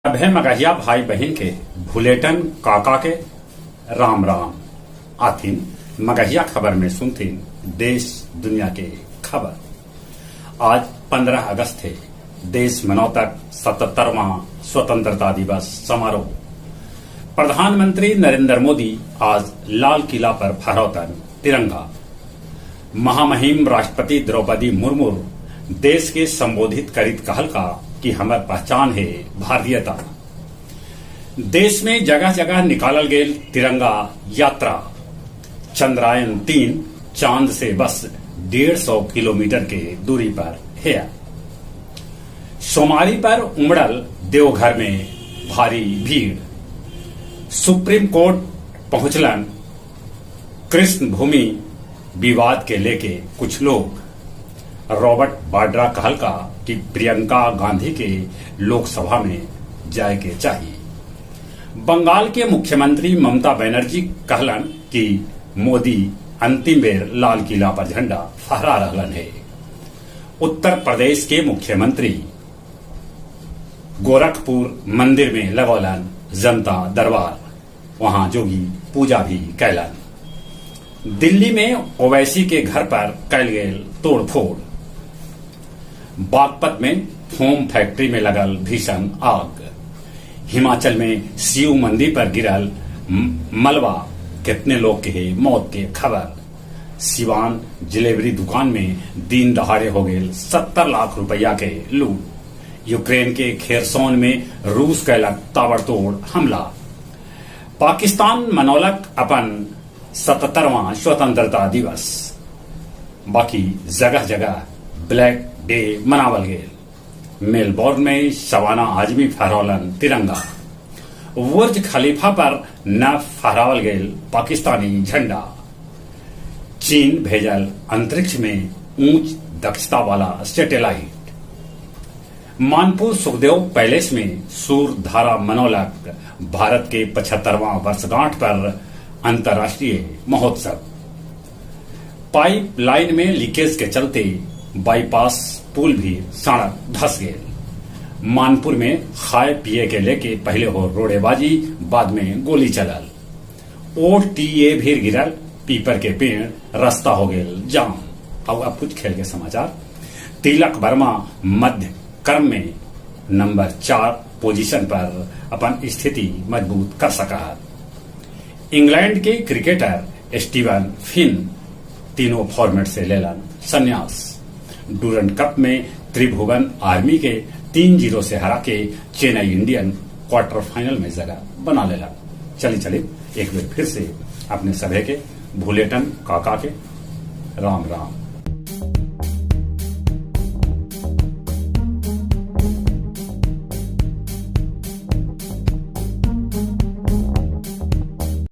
सभे मगहिया भाई बहन के भुलेटन काका के राम राम आथिन मगहिया खबर में सुनथिन देश दुनिया के खबर। आज 15 अगस्त है। देश मनौतक 77वां स्वतंत्रता दिवस समारोह। प्रधानमंत्री नरेंद्र मोदी आज लाल किला पर फहरौतन तिरंगा। महामहिम राष्ट्रपति द्रौपदी मुर्मू देश के संबोधित करित कहल का कि हमार पहचान है भारतीयता। देश में जगह जगह निकालल गेल तिरंगा यात्रा। चंद्रयान 3 चांद से बस 150 किलोमीटर के दूरी पर है। सोमवारी पर उमड़ल देवघर में भारी भीड़। सुप्रीम कोर्ट पहुंचलन कृष्ण भूमि विवाद के लेके कुछ लोग। रॉबर्ट वाड्रा कहल का कि प्रियंका गांधी के लोकसभा में जाए के चाहिए। बंगाल के मुख्यमंत्री ममता बनर्जी कहलन कि मोदी अंतिम बेर लाल किला पर झंडा फहरा रहलन है। उत्तर प्रदेश के मुख्यमंत्री गोरखपुर मंदिर में लगौलन जनता दरबार, वहां जोगी पूजा भी कैलन। दिल्ली में ओवैसी के घर पर कैल गेल तोड़फोड़। बागपत में फोम फैक्ट्री में लगल भीषण आग। हिमाचल में शिव मंदिर पर गिरल मलबा, कितने लोग के मौत के खबर। सिवान जिलेबरी दुकान में दिन दहाड़े हो गए 70 लाख रुपया के लूट। यूक्रेन के खेरसोन में रूस कैलक ताबड़तोड़ हमला। पाकिस्तान मनौलक अपन 77वां स्वतंत्रता दिवस। बाकी जगह जगह ब्लैक डे मनावल गेल। मेलबोर्न में शबाना आजमी फहरौलन तिरंगा। बुर्ज खलीफा पर न फहरावल गेल पाकिस्तानी झंडा। चीन भेजल अंतरिक्ष में उच्च दक्षता वाला सैटेलाइट। मानपुर सुखदेव पैलेस में सूर धारा मनौलक भारत के 75वां वर्षगांठ पर अंतर्राष्ट्रीय महोत्सव। पाइपलाइन में लीकेज के चलते बाईपास पुल भी सड़क धस गए। मानपुर में खाए पिए के लेके पहले हो रोड़ेबाजी, बाद में गोली चलल। ओटीए भी गिरल, पीपर के पेड़ रास्ता हो गए जाम। अब कुछ खेल के समाचार। तिलक वर्मा मध्य क्रम में नंबर 4 पोजीशन पर अपन स्थिति मजबूत कर सका है। इंग्लैंड के क्रिकेटर स्टीवन फिन तीनों फॉर्मेट से लेलन संन्यास। डूरंड कप में त्रिभुवन आर्मी के 3-0 से हरा के चेन्नई इंडियन क्वार्टर फाइनल में जगह बना लेला। चलिए एक बार फिर से अपने सभी के भुलेटन काका के राम राम।